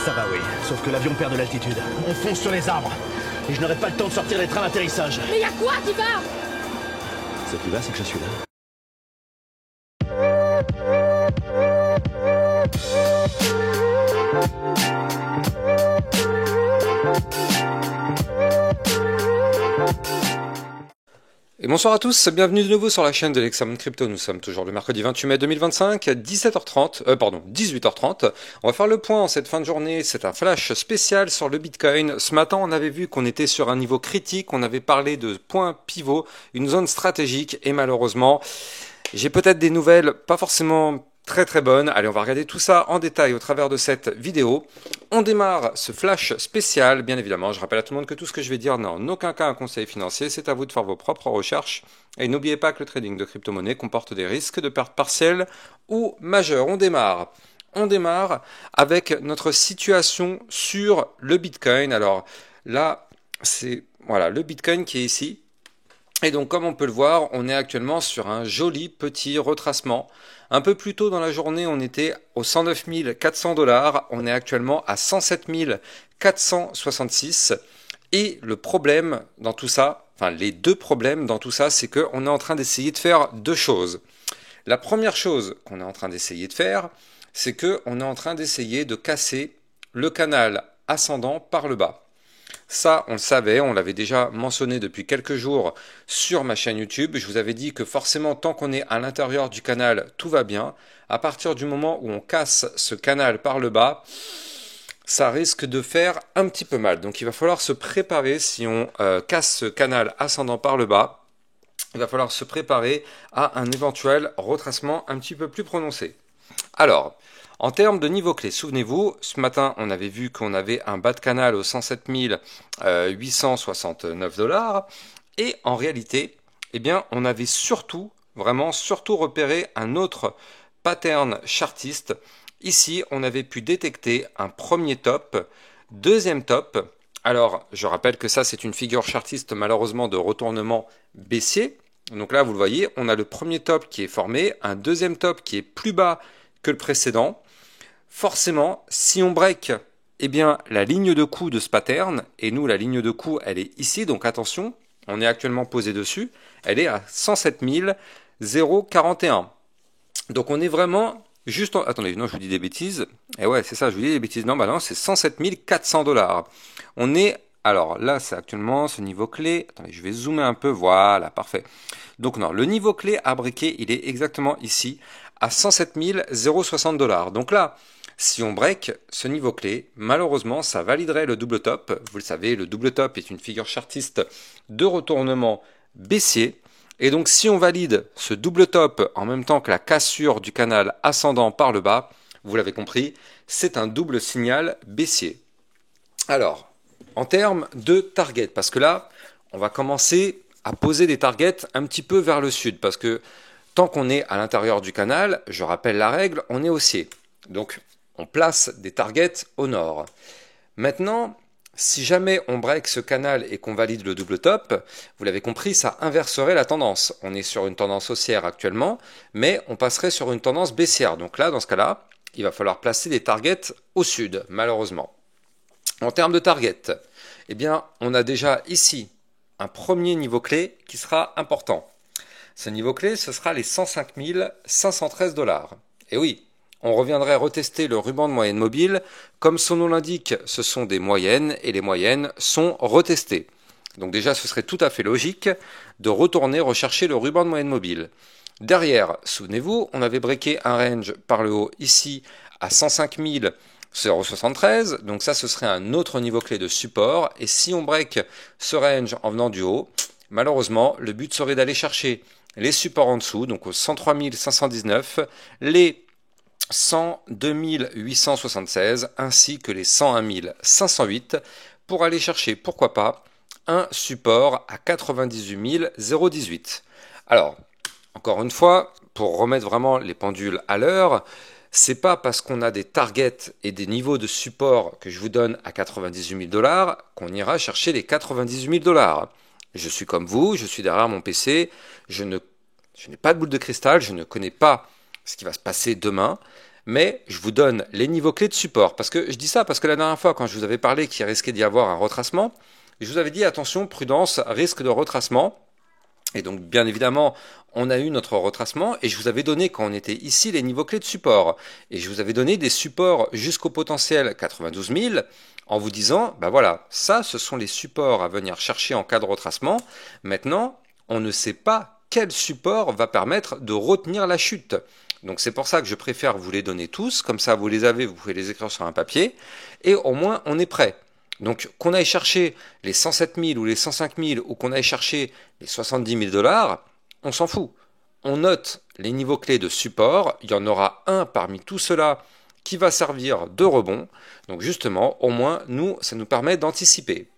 Ça va, oui. Sauf que l'avion perd de l'altitude. On fonce sur les arbres. Et je n'aurai pas le temps de sortir les trains d'atterrissage. Mais y'a quoi qui va? Ce qui va, c'est que je suis là. Et bonsoir à tous, bienvenue de nouveau sur la chaîne de l'Examen Crypto. Nous sommes toujours le mercredi 28 mai 2025, 18h30. On va faire le point en cette fin de journée. C'est un flash spécial sur le Bitcoin. Ce matin, on avait vu qu'on était sur un niveau critique. On avait parlé de point pivot, une zone stratégique. Et malheureusement, j'ai peut-être des nouvelles pas forcément très bonnes. Allez, on va regarder tout ça en détail au travers de cette vidéo. On démarre ce flash spécial, bien évidemment. Je rappelle à tout le monde que tout ce que je vais dire n'a en aucun cas un conseil financier. C'est à vous de faire vos propres recherches. Et n'oubliez pas que le trading de crypto-monnaie comporte des risques de perte partielle ou majeure. On démarre avec notre situation sur le Bitcoin. Alors là, c'est voilà le Bitcoin qui est ici. Et donc, comme on peut le voir, on est actuellement sur un joli petit retracement. Un peu plus tôt dans la journée, on était aux 109 400 $. On est actuellement à 107 466. Et le problème dans tout ça, enfin les deux problèmes dans tout ça, c'est qu'on est en train d'essayer de faire deux choses. La première chose qu'on est en train d'essayer de faire, c'est qu'on est en train d'essayer de casser le canal ascendant par le bas. Ça, on le savait, on l'avait déjà mentionné depuis quelques jours sur ma chaîne YouTube. Je vous avais dit que forcément, tant qu'on est à l'intérieur du canal, tout va bien. À partir du moment où on casse ce canal par le bas, ça risque de faire un petit peu mal. Donc il va falloir se préparer, si on casse ce canal ascendant par le bas, il va falloir se préparer à un éventuel retracement un petit peu plus prononcé. Alors, en termes de niveau clé, souvenez-vous, ce matin, on avait vu qu'on avait un bas de canal aux 107 869 $. Et en réalité, eh bien, on avait surtout repéré un autre pattern chartiste. Ici, on avait pu détecter un premier top, deuxième top. Alors, je rappelle que ça, c'est une figure chartiste, malheureusement, de retournement baissier. Donc là, vous le voyez, on a le premier top qui est formé, un deuxième top qui est plus bas que le précédent. Forcément, si on break, eh bien, la ligne de coup de ce pattern, et nous, la ligne de coup, elle est ici, donc attention, on est actuellement posé dessus, elle est à 107 041. Donc on est vraiment juste attendez, non, je vous dis des bêtises. Et ouais, c'est ça, je vous dis des bêtises. Non, bah non, c'est 107 400 $. On est, alors là, c'est actuellement ce niveau clé. Attendez, je vais zoomer un peu, voilà, parfait. Donc non, le niveau clé à breaker, il est exactement ici, à 107 060 $. Donc là, si on break ce niveau clé, malheureusement, ça validerait le double top. Vous le savez, le double top est une figure chartiste de retournement baissier. Et donc, si on valide ce double top en même temps que la cassure du canal ascendant par le bas, vous l'avez compris, c'est un double signal baissier. Alors, en termes de target, parce que là, on va commencer à poser des targets un petit peu vers le sud, parce que tant qu'on est à l'intérieur du canal, je rappelle la règle, on est haussier. Donc, on place des targets au nord. Maintenant, si jamais on break ce canal et qu'on valide le double top, vous l'avez compris, ça inverserait la tendance. On est sur une tendance haussière actuellement, mais on passerait sur une tendance baissière. Donc là, dans ce cas-là, il va falloir placer des targets au sud, malheureusement. En termes de target, eh bien, on a déjà ici un premier niveau clé qui sera important. Ce niveau clé, ce sera les 105 513 $. Et oui, on reviendrait retester le ruban de moyenne mobile. Comme son nom l'indique, ce sont des moyennes et les moyennes sont retestées. Donc déjà, ce serait tout à fait logique de retourner rechercher le ruban de moyenne mobile. Derrière, souvenez-vous, on avait breaké un range par le haut ici à 105 073. Donc ça, ce serait un autre niveau clé de support. Et si on break ce range en venant du haut, malheureusement, le but serait d'aller chercher les supports en dessous, donc aux 103 519, les 102 876 ainsi que les 101 508 pour aller chercher, pourquoi pas, un support à 98 018. Alors, encore une fois, pour remettre vraiment les pendules à l'heure, c'est pas parce qu'on a des targets et des niveaux de support que je vous donne à 98 000 $ qu'on ira chercher les 98 000 $. Je suis comme vous, je suis derrière mon PC, je n'ai pas de boule de cristal, je ne connais pas ce qui va se passer demain, mais je vous donne les niveaux clés de support. Parce que je dis ça parce que la dernière fois, quand je vous avais parlé qu'il risquait d'y avoir un retracement, je vous avais dit attention, prudence, risque de retracement. Et donc, bien évidemment, on a eu notre retracement et je vous avais donné, quand on était ici, les niveaux clés de support. Et je vous avais donné des supports jusqu'au potentiel 92 000 en vous disant, bah voilà, ça, ce sont les supports à venir chercher en cas de retracement. Maintenant, on ne sait pas quel support va permettre de retenir la chute. Donc c'est pour ça que je préfère vous les donner tous, comme ça vous les avez, vous pouvez les écrire sur un papier, et au moins on est prêt. Donc qu'on aille chercher les 107 000 ou les 105 000 ou qu'on aille chercher les 70 000 $, on s'en fout. On note les niveaux clés de support, il y en aura un parmi tout cela qui va servir de rebond. Donc justement, au moins, nous, ça nous permet d'anticiper.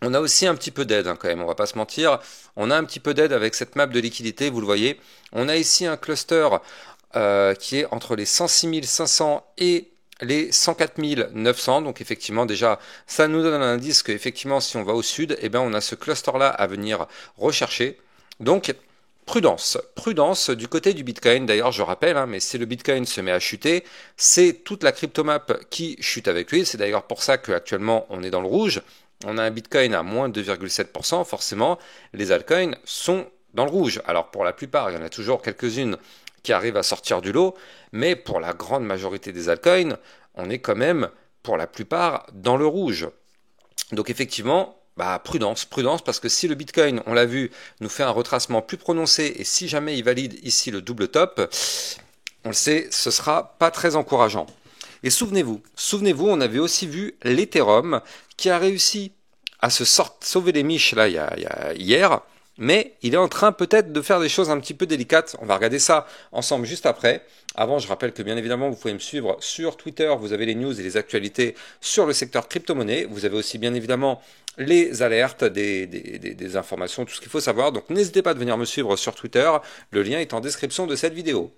On a aussi un petit peu d'aide quand même, on va pas se mentir. On a un petit peu d'aide avec cette map de liquidité, vous le voyez. On a ici un cluster qui est entre les 106 500 et les 104 900, donc effectivement déjà ça nous donne un indice que effectivement si on va au sud, eh bien on a ce cluster là à venir rechercher. Donc prudence du côté du Bitcoin. D'ailleurs je rappelle, mais si le Bitcoin se met à chuter, c'est toute la cryptomap qui chute avec lui. C'est d'ailleurs pour ça qu'actuellement on est dans le rouge. On a un Bitcoin à moins de 2,7%, forcément les altcoins sont dans le rouge. Alors pour la plupart, il y en a toujours quelques-unes qui arrivent à sortir du lot, mais pour la grande majorité des altcoins, on est quand même, pour la plupart, dans le rouge. Donc effectivement, prudence, parce que si le Bitcoin, on l'a vu, nous fait un retracement plus prononcé, et si jamais il valide ici le double top, on le sait, ce sera pas très encourageant. Et souvenez-vous, on avait aussi vu l'Ethereum qui a réussi à sauver les miches là hier, mais il est en train peut-être de faire des choses un petit peu délicates. On va regarder ça ensemble juste après. Avant, je rappelle que bien évidemment, vous pouvez me suivre sur Twitter. Vous avez les news et les actualités sur le secteur crypto-monnaie. Vous avez aussi bien évidemment les alertes, des informations, tout ce qu'il faut savoir. Donc n'hésitez pas à venir me suivre sur Twitter. Le lien est en description de cette vidéo.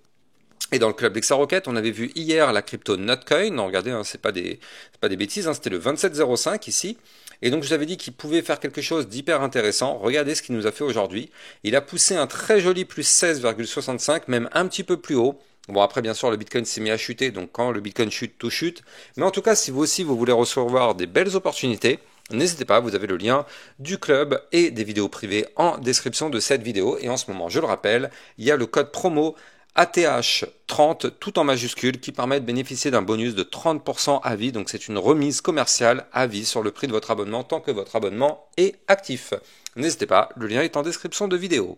Et dans le club d'Exarocket, on avait vu hier la crypto Notcoin. Non, regardez, c'est pas des bêtises, c'était le 2705 ici. Et donc je vous avais dit qu'il pouvait faire quelque chose d'hyper intéressant. Regardez ce qu'il nous a fait aujourd'hui. Il a poussé un très joli plus 16,65, même un petit peu plus haut. Bon, après, bien sûr, le Bitcoin s'est mis à chuter, donc quand le Bitcoin chute, tout chute. Mais en tout cas, si vous aussi, vous voulez recevoir des belles opportunités, n'hésitez pas, vous avez le lien du club et des vidéos privées en description de cette vidéo. Et en ce moment, je le rappelle, il y a le code promo ATH30 tout en majuscule qui permet de bénéficier d'un bonus de 30% à vie. Donc c'est une remise commerciale à vie sur le prix de votre abonnement tant que votre abonnement est actif. N'hésitez pas, le lien est en description de vidéo.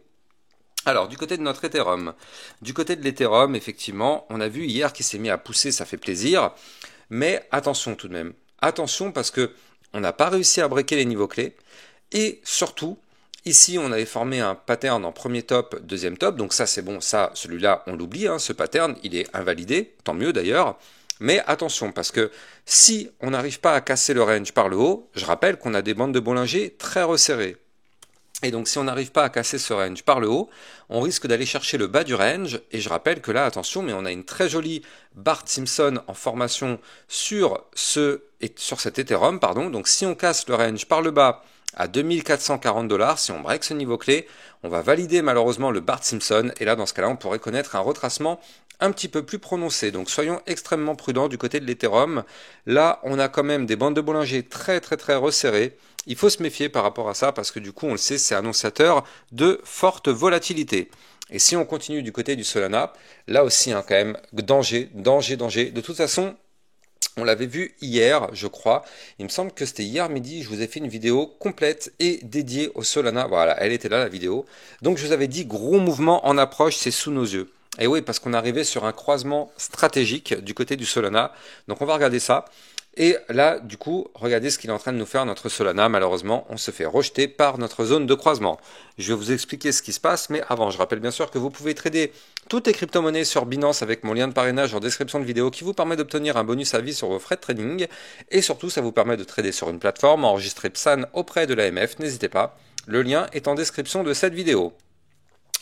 Alors du côté de notre Ethereum, du côté de l'Ethereum, effectivement, on a vu hier qu'il s'est mis à pousser, ça fait plaisir. Mais attention tout de même. Attention parce que on n'a pas réussi à breaker les niveaux clés. Et surtout, ici, on avait formé un pattern en premier top, deuxième top. Donc ça, c'est bon. Ça, celui-là, on l'oublie. Ce pattern, il est invalidé. Tant mieux d'ailleurs. Mais attention, parce que si on n'arrive pas à casser le range par le haut, je rappelle qu'on a des bandes de Bollinger très resserrées. Et donc si on n'arrive pas à casser ce range par le haut, on risque d'aller chercher le bas du range. Et je rappelle que là, attention, mais on a une très jolie Bart Simpson en formation sur cet Ethereum, pardon. Donc si on casse le range par le bas à 2440 $, si on break ce niveau clé, on va valider malheureusement le Bart Simpson. Et là, dans ce cas-là, on pourrait connaître un retracement un petit peu plus prononcé. Donc soyons extrêmement prudents du côté de l'Ethereum. Là, on a quand même des bandes de Bollinger très très très resserrées. Il faut se méfier par rapport à ça parce que du coup, on le sait, c'est annonciateur de forte volatilité. Et si on continue du côté du Solana, là aussi, quand même, danger. De toute façon, on l'avait vu hier, je crois. Il me semble que c'était hier midi, je vous ai fait une vidéo complète et dédiée au Solana. Voilà, elle était là, la vidéo. Donc, je vous avais dit, gros mouvement en approche, c'est sous nos yeux. Et oui, parce qu'on arrivait sur un croisement stratégique du côté du Solana. Donc, on va regarder ça. Et là, du coup, regardez ce qu'il est en train de nous faire, notre Solana. Malheureusement, on se fait rejeter par notre zone de croisement. Je vais vous expliquer ce qui se passe, mais avant, je rappelle bien sûr que vous pouvez trader toutes les crypto-monnaies sur Binance avec mon lien de parrainage en description de vidéo qui vous permet d'obtenir un bonus à vie sur vos frais de trading. Et surtout, ça vous permet de trader sur une plateforme enregistrée PSAN auprès de l'AMF. N'hésitez pas, le lien est en description de cette vidéo.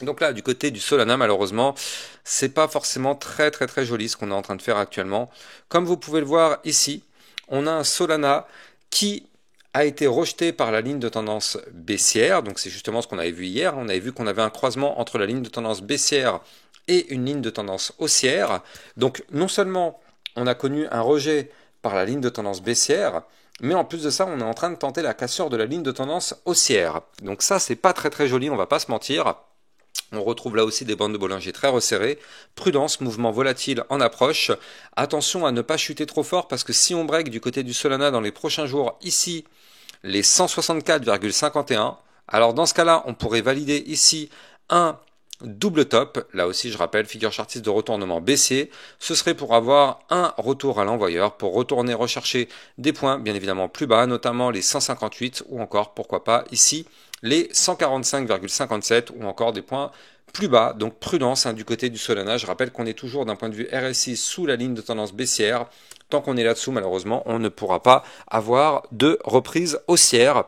Donc là, du côté du Solana, malheureusement, c'est pas forcément très joli ce qu'on est en train de faire actuellement. Comme vous pouvez le voir ici, on a un Solana qui a été rejeté par la ligne de tendance baissière. Donc c'est justement ce qu'on avait vu hier. On avait vu qu'on avait un croisement entre la ligne de tendance baissière et une ligne de tendance haussière. Donc non seulement on a connu un rejet par la ligne de tendance baissière, mais en plus de ça, on est en train de tenter la cassure de la ligne de tendance haussière. Donc ça, c'est pas très très joli, on va pas se mentir. On retrouve là aussi des bandes de Bollinger très resserrées. Prudence, mouvement volatile en approche. Attention à ne pas chuter trop fort parce que si on break du côté du Solana dans les prochains jours, ici, les 164,51, alors dans ce cas-là, on pourrait valider ici un double top, là aussi je rappelle, figure chartiste de retournement baissier, ce serait pour avoir un retour à l'envoyeur, pour retourner rechercher des points bien évidemment plus bas, notamment les 158 ou encore, pourquoi pas, ici, les 145,57 ou encore des points plus bas, donc prudence du côté du Solana. Je rappelle qu'on est toujours d'un point de vue RSI sous la ligne de tendance baissière. Tant qu'on est là-dessous, malheureusement, on ne pourra pas avoir de reprise haussière.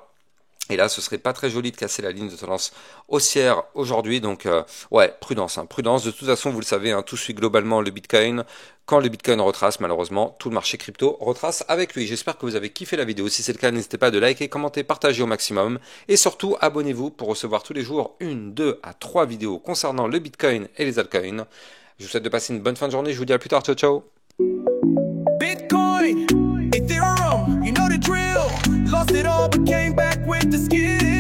Et là, ce serait pas très joli de casser la ligne de tendance haussière aujourd'hui. Donc, ouais, prudence. Prudence. De toute façon, vous le savez, tout suit globalement le Bitcoin. Quand le Bitcoin retrace, malheureusement, tout le marché crypto retrace avec lui. J'espère que vous avez kiffé la vidéo. Si c'est le cas, n'hésitez pas de liker, commenter, partager au maximum. Et surtout, abonnez-vous pour recevoir tous les jours 1, 2 à 3 vidéos concernant le Bitcoin et les altcoins. Je vous souhaite de passer une bonne fin de journée. Je vous dis à plus tard. Ciao, ciao. Bitcoin, Ethereum, you know the drill. Lost it all but came back with the skill.